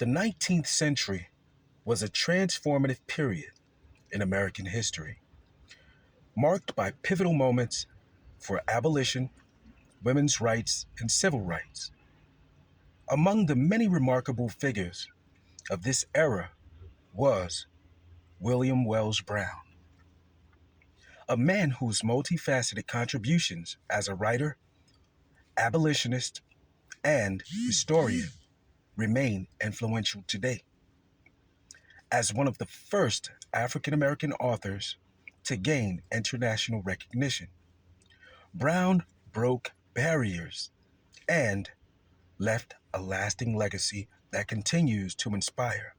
The 19th century was a transformative period in American history, marked by pivotal moments for abolition, women's rights, and civil rights. Among the many remarkable figures of this era was William Wells Brown, a man whose multifaceted contributions as a writer, abolitionist, and historian remain influential today. As one of the first African American authors to gain international recognition, Brown broke barriers and left a lasting legacy that continues to inspire.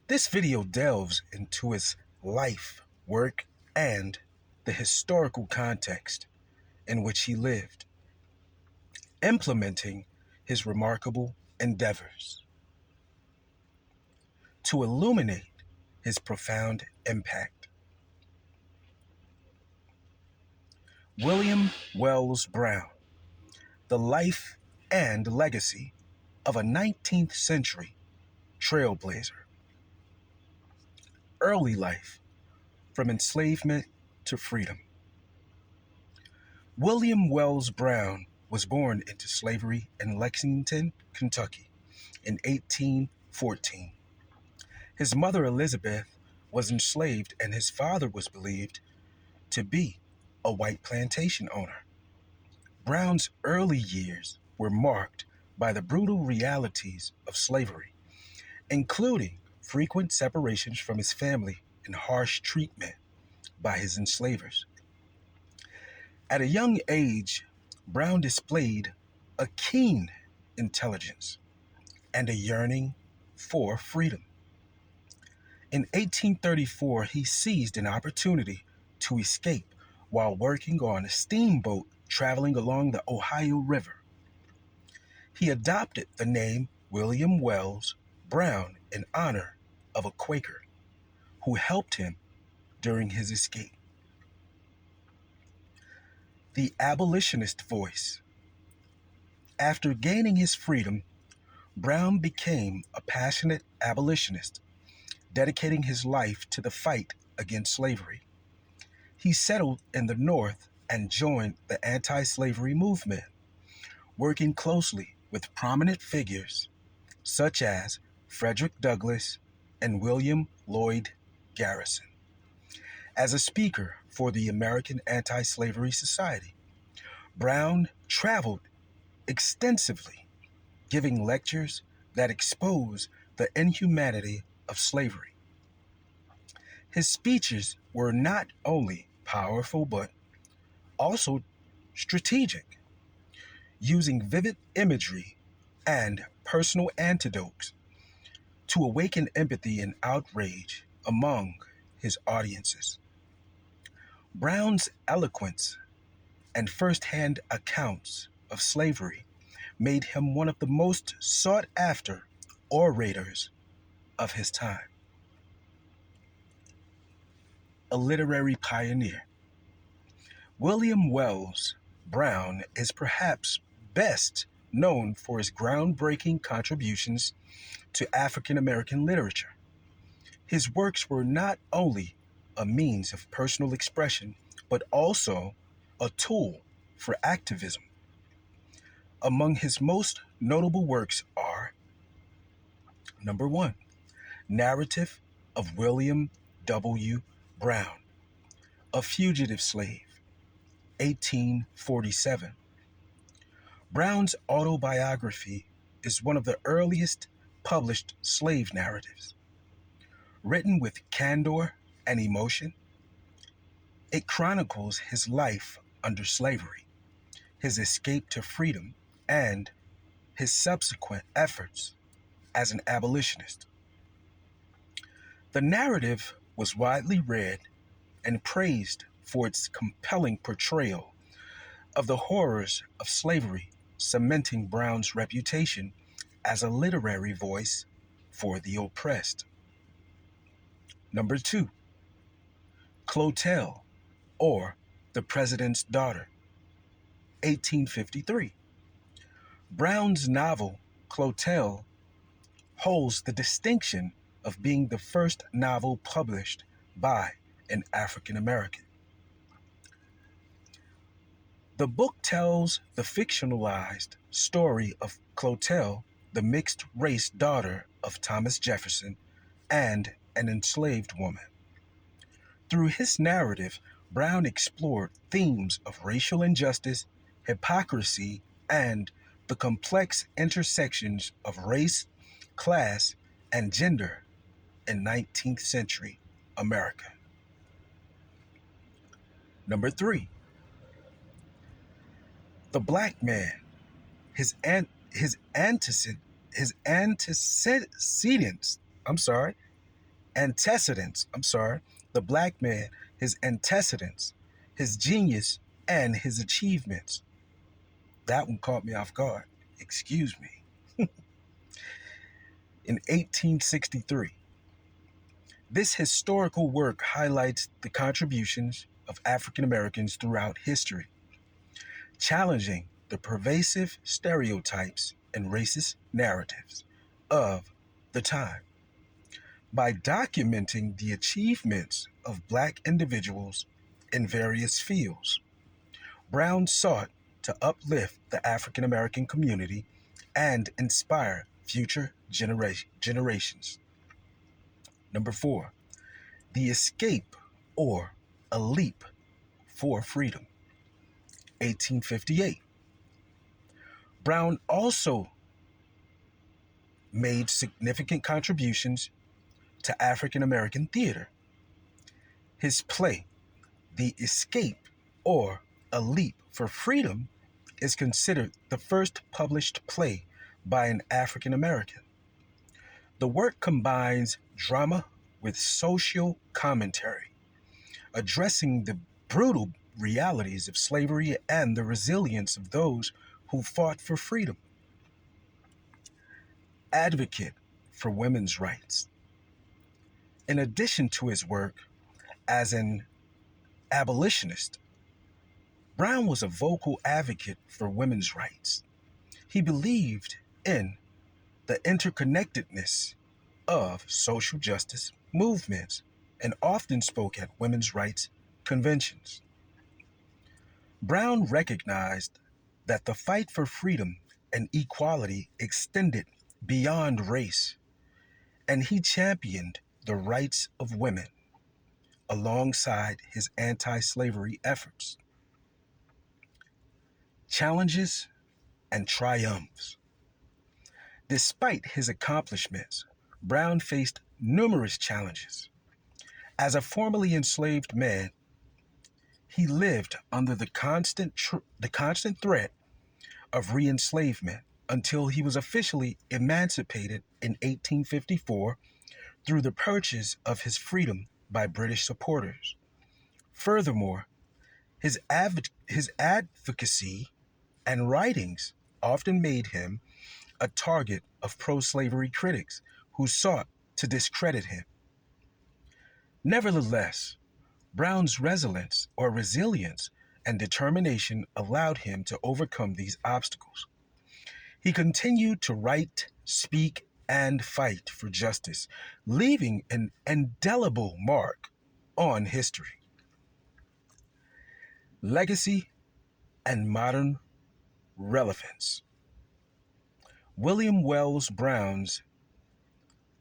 This video delves into his life, work, and the historical context in which he lived, implementing his remarkable endeavors to illuminate his profound impact. William Wells Brown, the life and legacy of a 19th century trailblazer. Early life, from enslavement to freedom. William Wells Brown was born into slavery in Lexington, Kentucky in 1814. His mother, Elizabeth, was enslaved and his father was believed to be a white plantation owner. Brown's early years were marked by the brutal realities of slavery, including frequent separations from his family and harsh treatment by his enslavers. At a young age, Brown displayed a keen intelligence and a yearning for freedom. In 1834, he seized an opportunity to escape while working on a steamboat traveling along the Ohio River. He adopted the name William Wells Brown in honor of a Quaker who helped him during his escape. The abolitionist voice. After gaining his freedom, Brown became a passionate abolitionist, dedicating his life to the fight against slavery. He settled in the North and joined the anti-slavery movement, working closely with prominent figures such as Frederick Douglass and William Lloyd Garrison. As a speaker for the American Anti-Slavery Society, Brown traveled extensively, giving lectures that expose the inhumanity of slavery. His speeches were not only powerful but also strategic, using vivid imagery and personal anecdotes to awaken empathy and outrage among his audiences. Brown's eloquence and first-hand accounts of slavery made him one of the most sought-after orators of his time. A literary pioneer. William Wells Brown is perhaps best known for his groundbreaking contributions to African American literature. His works were not only a means of personal expression, but also a tool for activism. Among his most notable works are: number one, Narrative of William W. Brown, a Fugitive Slave, 1847. Brown's autobiography is one of the earliest published slave narratives. Written with candor and emotion, it chronicles his life under slavery, his escape to freedom, and his subsequent efforts as an abolitionist. The narrative was widely read and praised for its compelling portrayal of the horrors of slavery, cementing Brown's reputation as a literary voice for the oppressed. Number two, Clotel, or The President's Daughter, 1853. Brown's novel, Clotel, holds the distinction of being the first novel published by an African American. The book tells the fictionalized story of Clotel, the mixed race daughter of Thomas Jefferson and an enslaved woman. Through his narrative, Brown explored themes of racial injustice, hypocrisy, and the complex intersections of race, class, and gender in 19th century America. Number three, the black man, his antecedents, I'm sorry, antecedents, I'm sorry, the black man, his antecedents, his genius, and his achievements. That one caught me off guard. Excuse me. In 1863, this historical work highlights the contributions of African Americans throughout history, challenging the pervasive stereotypes and racist narratives of the time. By documenting the achievements of Black individuals in various fields, Brown sought to uplift the African American community and inspire future generations. Number four, the escape or a leap for freedom. 1858. Brown also made significant contributions to African American theater. His play, The Escape or A Leap for Freedom, is considered the first published play by an African American. The work combines drama with social commentary, addressing the brutal realities of slavery and the resilience of those who fought for freedom. Advocate for women's rights. In addition to his work as an abolitionist, Brown was a vocal advocate for women's rights. He believed in the interconnectedness of social justice movements and often spoke at women's rights conventions. Brown recognized that the fight for freedom and equality extended beyond race, and he championed the rights of women alongside his anti-slavery efforts. Challenges and triumphs. Despite his accomplishments, Brown faced numerous challenges. As a formerly enslaved man, he lived under the constant threat of re-enslavement until he was officially emancipated in 1854 through the purchase of his freedom by British supporters. Furthermore, his advocacy and writings often made him a target of pro-slavery critics who sought to discredit him. Nevertheless, Brown's resilience and determination allowed him to overcome these obstacles. He continued to write, speak, and fight for justice, leaving an indelible mark on history. Legacy and modern relevance. William Wells Brown's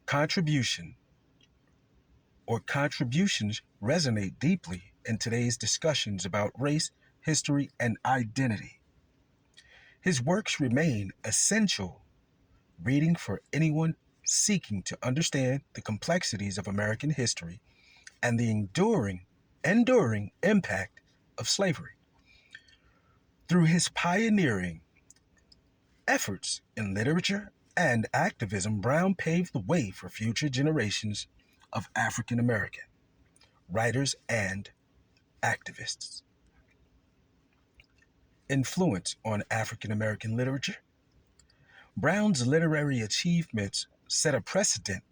contributions resonate deeply in today's discussions about race, history, and identity. His works remain essential reading for anyone seeking to understand the complexities of American history and the enduring impact of slavery. Through his pioneering efforts in literature and activism, Brown paved the way for future generations of African American writers and activists. Influence on African American literature. Brown's literary achievements set a precedent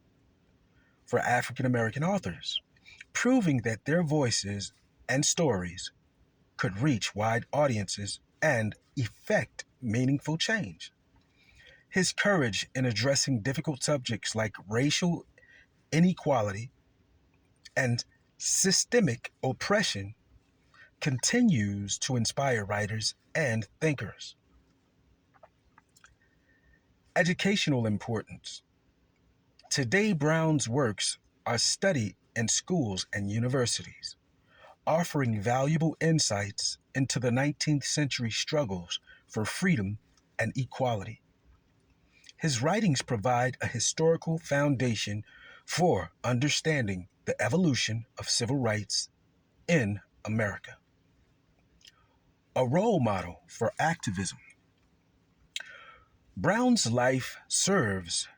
for African American authors, proving that their voices and stories could reach wide audiences and effect meaningful change. His courage in addressing difficult subjects like racial inequality and systemic oppression continues to inspire writers and thinkers. Educational importance. Today, Brown's works are studied in schools and universities, offering valuable insights into the 19th century struggles for freedom and equality. His writings provide a historical foundation for understanding the evolution of civil rights in America. A role model for activism. Brown's life serves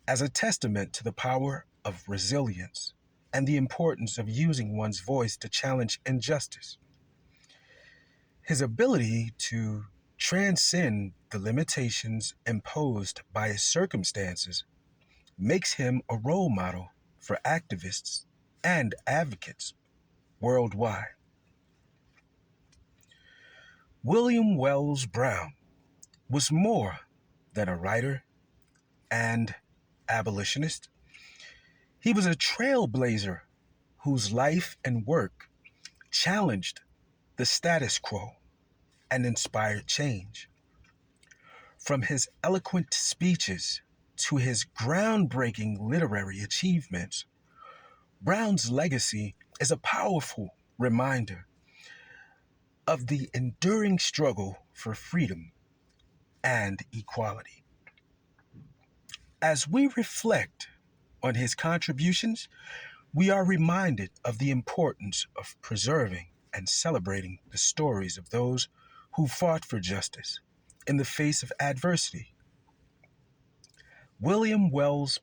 as a testament to the power of resilience and the importance of using one's voice to challenge injustice. His ability to transcend the limitations imposed by his circumstances makes him a role model for activists and advocates worldwide. William Wells Brown was more than a writer and abolitionist. He was a trailblazer whose life and work challenged the status quo and inspired change. From his eloquent speeches to his groundbreaking literary achievements, Brown's legacy is a powerful reminder of the enduring struggle for freedom and equality. As we reflect on his contributions, we are reminded of the importance of preserving and celebrating the stories of those who fought for justice in the face of adversity. William Wells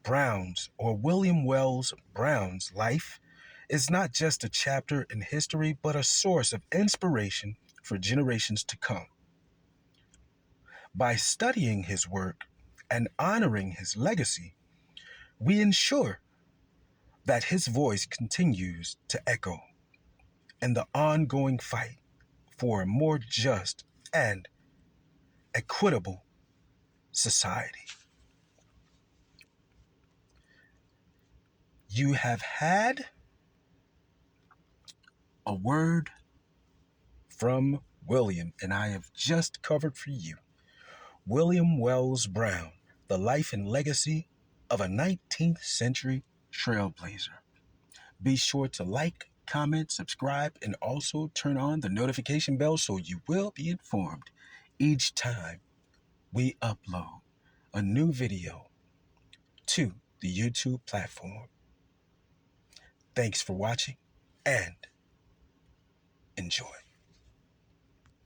Brown's life is not just a chapter in history, but a source of inspiration for generations to come. By studying his work and honoring his legacy, we ensure that his voice continues to echo in the ongoing fight for a more just and equitable society. You have had a word from William, and I have just covered for you William Wells Brown, the life and legacy of a 19th century trailblazer. Be sure to like, comment, subscribe, and also turn on the notification bell so you will be informed each time we upload a new video to the YouTube platform. Thanks for watching and enjoy.